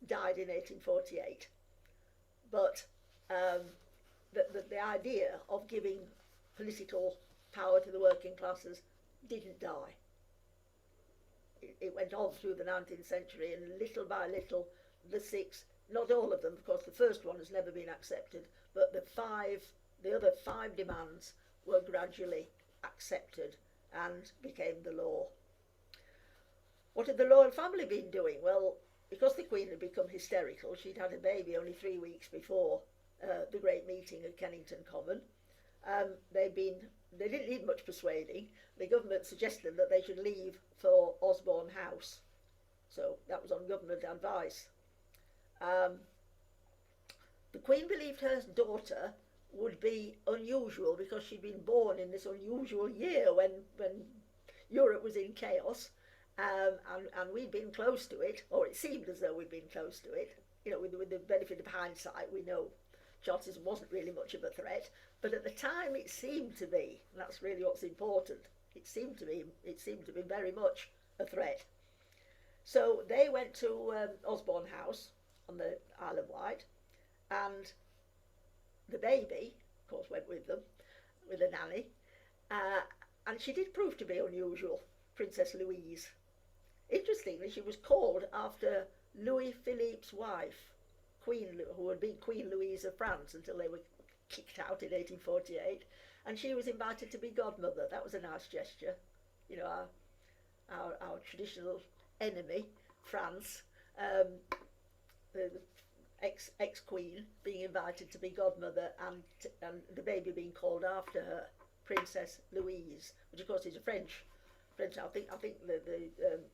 died in 1848, but the idea of giving political power to the working classes didn't die. It went on through the 19th century, and little by little, the 6, not all of them, of course the first one has never been accepted, but the other 5 demands were gradually accepted and became the law. What had the royal family been doing? Well, because the Queen had become hysterical, she'd had a baby only 3 weeks before the great meeting at Kennington Common. They didn't need much persuading. The government suggested that they should leave for Osborne House, so that was on government advice. The Queen believed her daughter would be unusual because she'd been born in this unusual year when Europe was in chaos, and we'd been close to it, or it seemed as though we'd been close to it. You know, with the benefit of hindsight, we know Chartism wasn't really much of a threat, but at the time it seemed to be, and that's really what's important. It seemed to be very much a threat. So they went to Osborne House on the Isle of Wight, and the baby, of course, went with them, with a nanny, and she did prove to be unusual, Princess Louise. Interestingly, she was called after Louis Philippe's wife, who had been Queen Louise of France until they were kicked out in 1848, and she was invited to be godmother. That was a nice gesture. You know, our traditional enemy, France, ex-queen being invited to be godmother, and the baby being called after her, Princess Louise, which of course is a French. I think the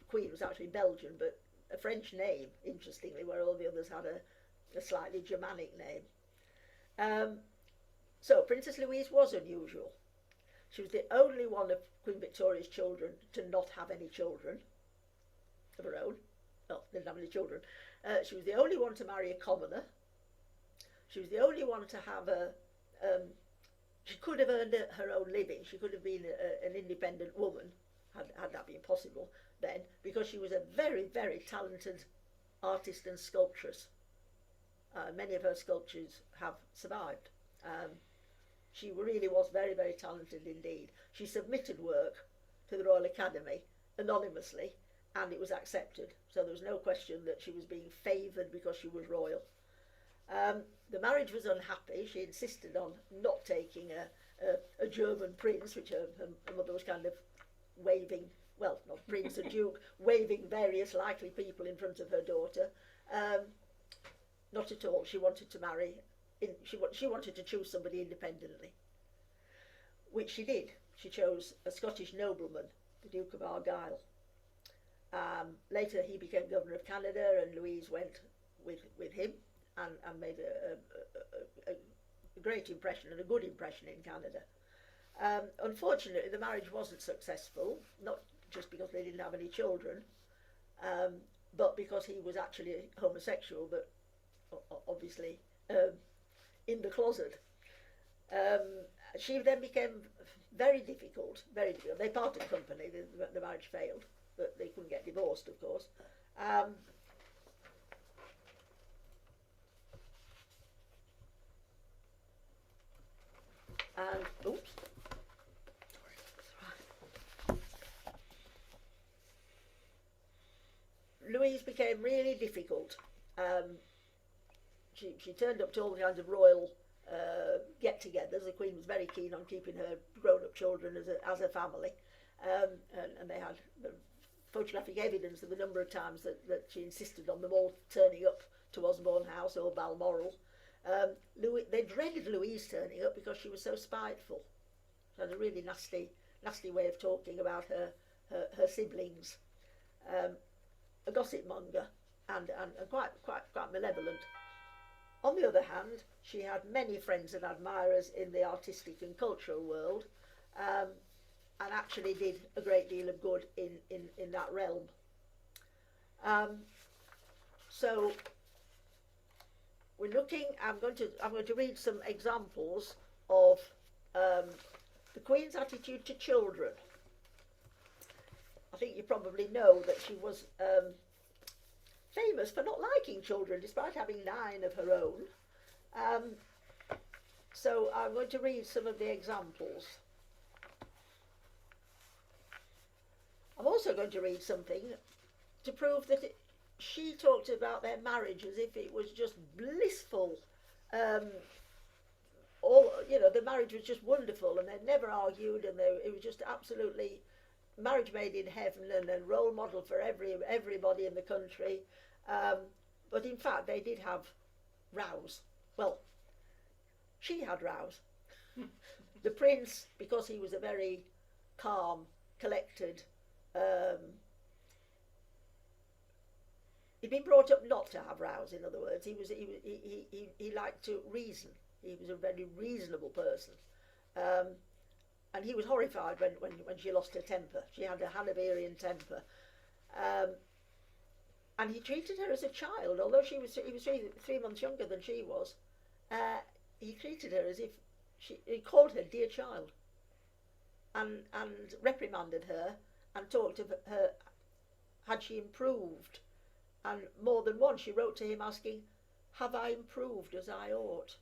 queen was actually Belgian, but a French name, interestingly, where all the others had a slightly Germanic name. So Princess Louise was unusual. She was the only one of Queen Victoria's children to not have any children of her own. No, didn't have any children. She was the only one to marry a commoner. She was the only one to have she could have earned her own living. She could have been an independent woman, had that been possible then, because she was a very, very talented artist and sculptress. Many of her sculptures have survived. She really was very, very talented indeed. She submitted work to the Royal Academy anonymously, and it was accepted. So there was no question that she was being favoured because she was royal. The marriage was unhappy. She insisted on not taking a German prince, which her mother was kind of waving, well, not prince, a duke, waving various likely people in front of her daughter. Not at all. She wanted to marry, she wanted to choose somebody independently, which she did. She chose a Scottish nobleman, the Duke of Argyll. Later he became Governor of Canada, and Louise went with him and made a great impression, and a good impression in Canada. Unfortunately, the marriage wasn't successful, not just because they didn't have any children, but because he was actually homosexual, but obviously in the closet. She then became very difficult, very difficult. They parted company, the marriage failed, but they couldn't get divorced, of course. And, oops. Louise became really difficult. She turned up to all kinds of royal get-togethers. The Queen was very keen on keeping her grown-up children as a family, and they had photographic evidence of the number of times that she insisted on them all turning up to Osborne House or Balmoral. They dreaded Louise turning up because she was so spiteful. She had a really nasty way of talking about her siblings. A gossip monger and quite malevolent. On the other hand, she had many friends and admirers in the artistic and cultural world, and actually did a great deal of good in that realm. So we're looking. I'm going to read some examples of the Queen's attitude to children. I think you probably know that she was famous for not liking children, despite having 9 of her own. So I'm going to read some of the examples. I'm also going to read something to prove that she talked about their marriage as if it was just blissful. The marriage was just wonderful, and they never argued, and it was just absolutely marriage made in heaven, and a role model for everybody in the country. But in fact, they did have rows. Well, she had rows. The prince, because he was a very calm, collected, he'd been brought up not to have rows. In other words, he liked to reason. He was a very reasonable person. And he was horrified when she lost her temper. She had a Hanoverian temper. And he treated her as a child, although he was 3 months younger than she was. He treated her as if he called her dear child, and reprimanded her, and talked of her, had she improved. And more than once she wrote to him asking, "Have I improved as I ought?"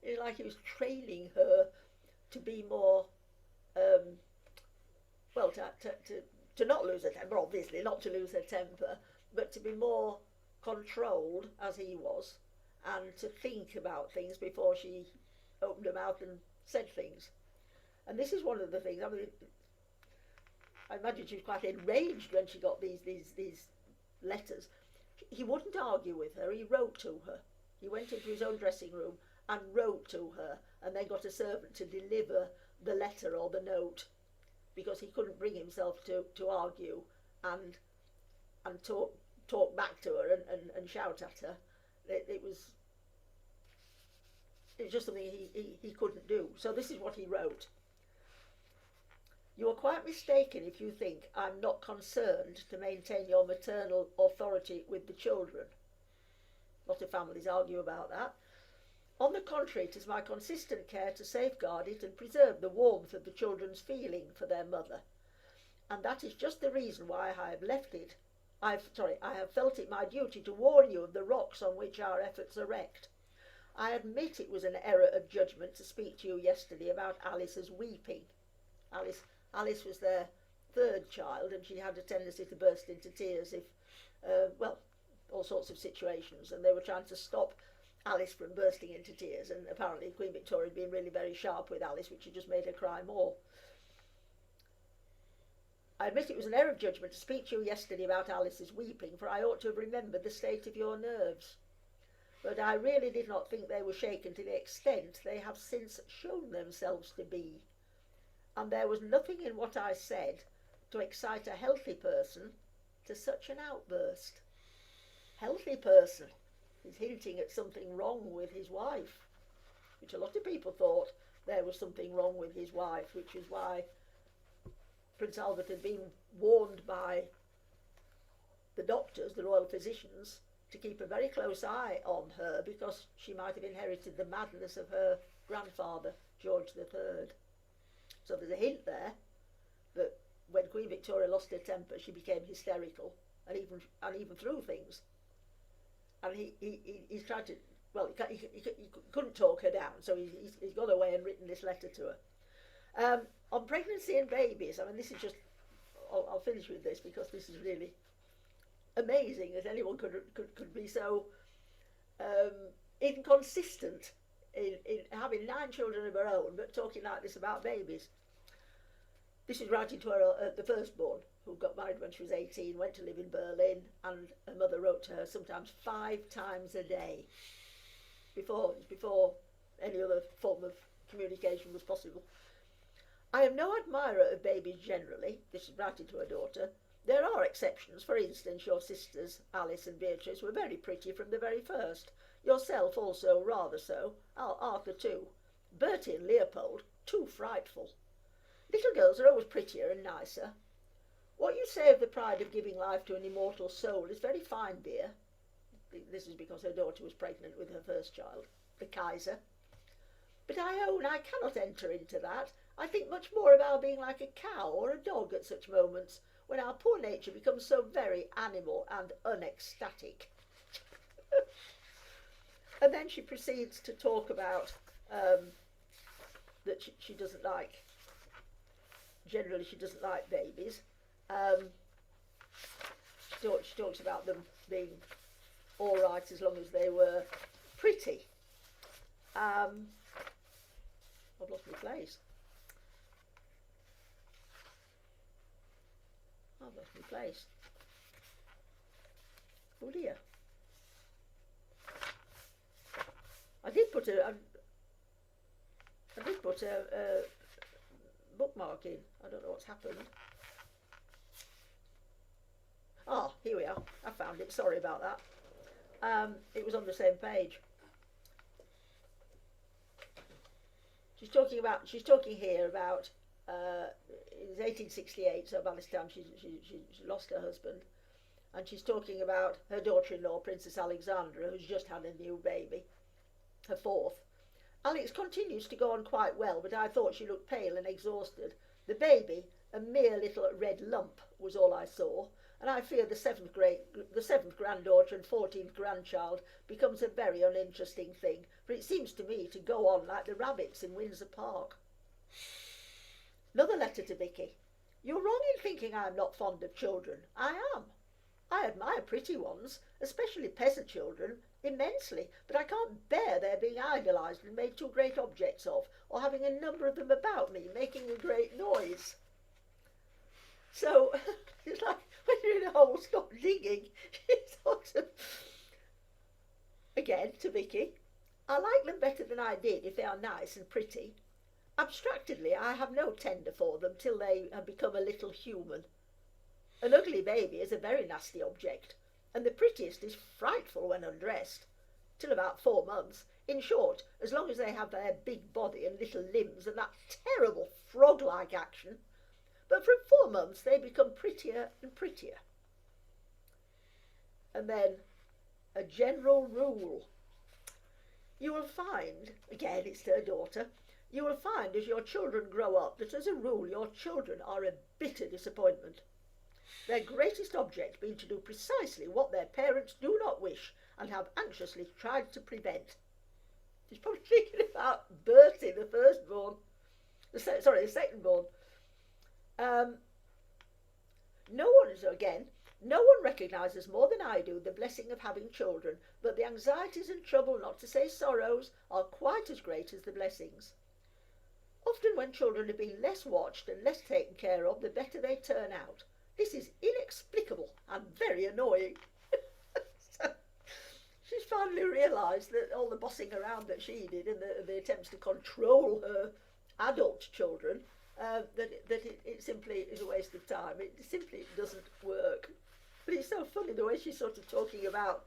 It's like he was training her to be more, to not lose her temper, obviously, not to lose her temper, but to be more controlled, as he was, and to think about things before she opened her mouth and said things. And this is one of the things, I imagine she was quite enraged when she got these letters. He wouldn't argue with her, he wrote to her. He went into his own dressing room and wrote to her, and then got a servant to deliver the letter or the note, because he couldn't bring himself to argue and talk back to her and shout at her. It was just something he couldn't do. So this is what he wrote. You are quite mistaken if you think I'm not concerned to maintain your maternal authority with the children. A lot of families argue about that. On the contrary, it is my consistent care to safeguard it and preserve the warmth of the children's feeling for their mother. And that is just the reason why I have left it. I have felt it my duty to warn you of the rocks on which our efforts are wrecked. I admit it was an error of judgment to speak to you yesterday about Alice's weeping. Alice was their third child, and she had a tendency to burst into tears if, all sorts of situations, and they were trying to stop Alice from bursting into tears, and apparently Queen Victoria had been really very sharp with Alice, which had just made her cry more. I admit it was an error of judgment to speak to you yesterday about Alice's weeping, for I ought to have remembered the state of your nerves. But I really did not think they were shaken to the extent they have since shown themselves to be. And there was nothing in what I said to excite a healthy person to such an outburst. Healthy person is hinting at something wrong with his wife, which a lot of people thought there was something wrong with his wife, which is why Prince Albert had been warned by the doctors, the royal physicians, to keep a very close eye on her, because she might have inherited the madness of her grandfather, George III. So there's a hint there that when Queen Victoria lost her temper, she became hysterical and even threw things. And he's tried to, he couldn't talk her down, so he's gone away and written this letter to her. On pregnancy and babies, I mean, this is just, I'll finish with this because this is really amazing that anyone could be so inconsistent in having 9 children of her own, but talking like this about babies. This is writing to her, the firstborn, who got married when she was 18, went to live in Berlin, and her mother wrote to her sometimes 5 times a day before any other form of communication was possible. I am no admirer of babies generally. This is writing to her daughter. There are exceptions. For instance, your sisters, Alice and Beatrice, were very pretty from the very first. Yourself also rather so. Arthur too. Bertie and Leopold, too frightful. Little girls are always prettier and nicer. What you say of the pride of giving life to an immortal soul is very fine, dear. This is because her daughter was pregnant with her first child, the Kaiser. But I own I cannot enter into that. I think much more of our being like a cow or a dog at such moments, when our poor nature becomes so very animal and unecstatic. And then she proceeds to talk about that she doesn't like, generally she doesn't like babies. She talks about them being all right as long as they were pretty. I've lost my place. Oh dear. I did put a bookmark in. I don't know what's happened. Ah, here we are. I found it. Sorry about that. It was on the same page. She's talking here about it was 1868, so by this time she lost her husband, and she's talking about her daughter-in-law, Princess Alexandra, who's just had a new baby, her 4th. Alex continues to go on quite well, but I thought she looked pale and exhausted. The baby, a mere little red lump, was all I saw, and I fear the 7th granddaughter and 14th grandchild becomes a very uninteresting thing, for it seems to me to go on like the rabbits in Windsor Park. Another letter to Vicky. You're wrong in thinking I am not fond of children. I am. I admire pretty ones, especially peasant children, immensely, but I can't bear their being idolised and made too great objects of, or having a number of them about me making a great noise. So, it's like when you're in a hole, stop digging. It's sort of... again to Vicky, I like them better than I did if they are nice and pretty. Abstractedly, I have no tender for them till they have become a little human. An ugly baby is a very nasty object, and the prettiest is frightful when undressed, till about 4 months. In short, as long as they have their big body and little limbs and that terrible frog-like action. But from 4 months they become prettier and prettier. And then a general rule. You will find, again it's her daughter, you will find as your children grow up that as a rule your children are a bitter disappointment. Their greatest object being to do precisely what their parents do not wish and have anxiously tried to prevent. She's probably thinking about Bertie, the firstborn. The secondborn. No one recognises more than I do the blessing of having children, but the anxieties and trouble, not to say sorrows, are quite as great as the blessings. Often when children have been less watched and less taken care of, the better they turn out. This is inexplicable and very annoying. So, she's finally realised that all the bossing around that she did and the attempts to control her adult children, that it simply is a waste of time. It simply doesn't work. But it's so funny the way she's sort of talking about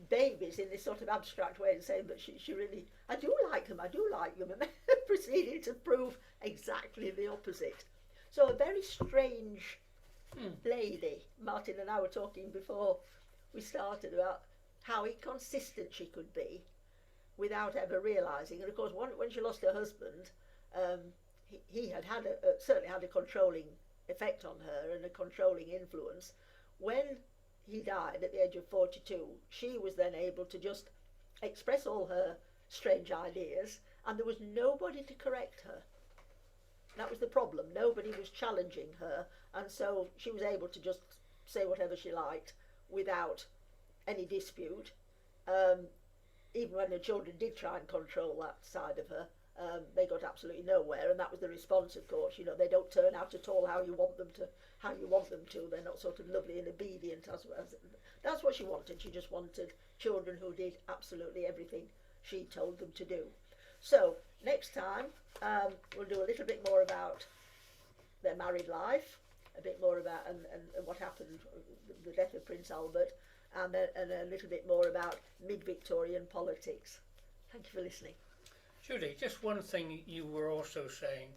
babies in this sort of abstract way and saying that she really, I do like them, and then proceeding to prove exactly the opposite. So a very strange lady. Martin and I were talking before we started about how inconsistent she could be without ever realising. And of course, when she lost her husband, he had certainly had a controlling effect on her and a controlling influence. When he died at the age of 42, she was then able to just express all her strange ideas, and there was nobody to correct her. That was the problem. Nobody was challenging her, and so she was able to just say whatever she liked without any dispute. Even when her children did try and control that side of her, they got absolutely nowhere, and that was the response. Of course, they don't turn out at all how you want them to. They're not sort of lovely and obedient. That's what she wanted. She just wanted children who did absolutely everything she told them to do. So next time we'll do a little bit more about their married life, a bit more about and what happened, the death of Prince Albert, and a little bit more about mid-Victorian politics. Thank you for listening. Judy, just one thing you were also saying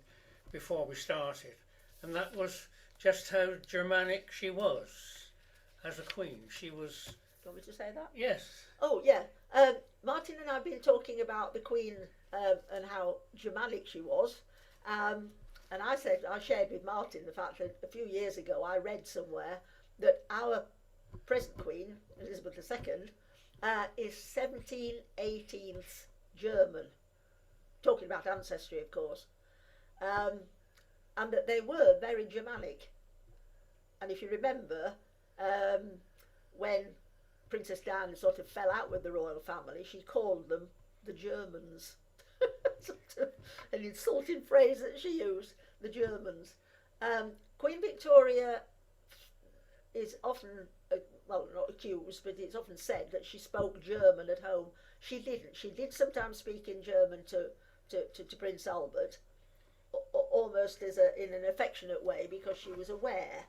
before we started, and that was just how Germanic she was as a queen. She was... Do you want me to say that? Yes. Oh, yeah. Martin and I have been talking about the Queen and how Germanic she was. And I shared with Martin the fact that a few years ago I read somewhere that our present Queen, Elizabeth II, is 17/18 German. Talking about ancestry, of course. And that they were very Germanic. And if you remember, when Princess Diana sort of fell out with the royal family, she called them the Germans. Sort of an insulting phrase that she used, the Germans. Queen Victoria is often, well, not accused, but it's often said that she spoke German at home. She didn't. She did sometimes speak in German to Prince Albert, almost in an affectionate way, because she was aware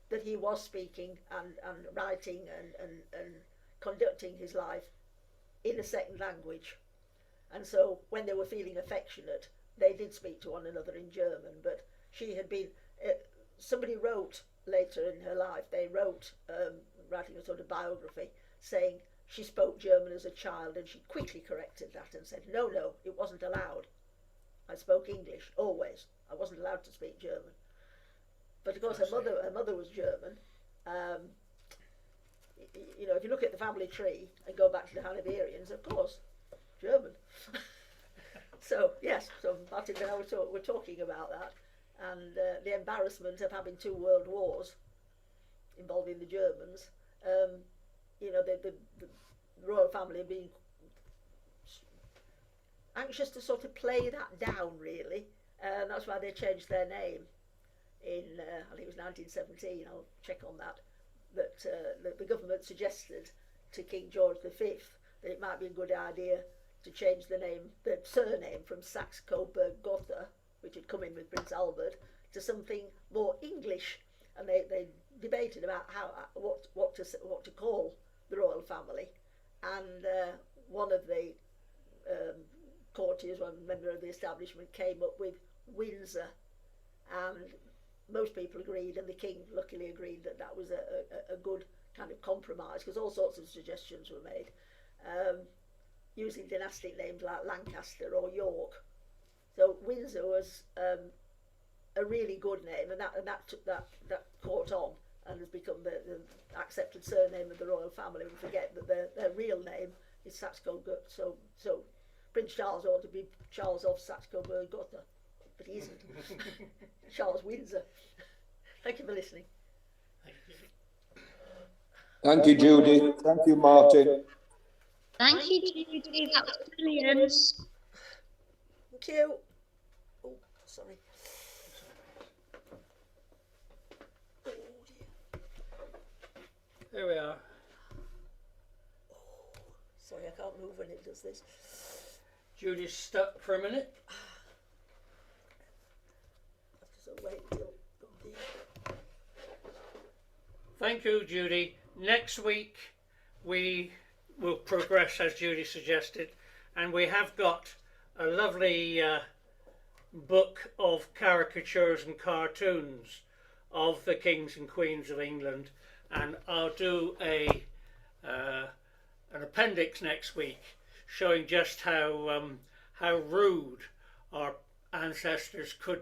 that he was speaking and writing and conducting his life in a second language. And so when they were feeling affectionate, they did speak to one another in German. But she had been, somebody wrote later in her life, they wrote, writing a sort of biography, saying she spoke German as a child, and she quickly corrected that and said, no, it wasn't allowed. I spoke English, always. I wasn't allowed to speak German. But of course, her mother was German. If you look at the family tree and go back to the Hanoverians, of course, German. So Martin and I were talking about that, and the embarrassment of having 2 world wars involving the Germans. The royal family being anxious to sort of play that down, really, and that's why they changed their name in I think it was 1917. I'll check on that. That the government suggested to King George V that it might be a good idea to change the surname from Saxe-Coburg-Gotha, which had come in with Prince Albert, to something more English. And they debated about what to call the royal family. And one of the courtiers, one member of the establishment, came up with Windsor, and most people agreed, and the king luckily agreed that that was a good kind of compromise, because all sorts of suggestions were made, using dynastic names like Lancaster or York. So Windsor was a really good name, and that caught on and has become the accepted surname of the royal family. We forget that their real name is Saxe-Coburg, so Prince Charles ought to be Charles of Saxe-Coburg-Gotha, but he isn't. Charles Windsor. Thank you for listening. Thank you, Judy. Thank you, Martin. Thank you, Judy. That was brilliant. Thank you. Oh, sorry. Oh, dear. There we are. Sorry, I can't move when it does this. Judy's stuck for a minute. I have to sort of wait till. Oh, dear. Thank you, Judy. Next week we will progress as Judy suggested, and we have got a lovely book of caricatures and cartoons of the kings and queens of England, and I'll do an appendix next week showing just how rude our ancestors could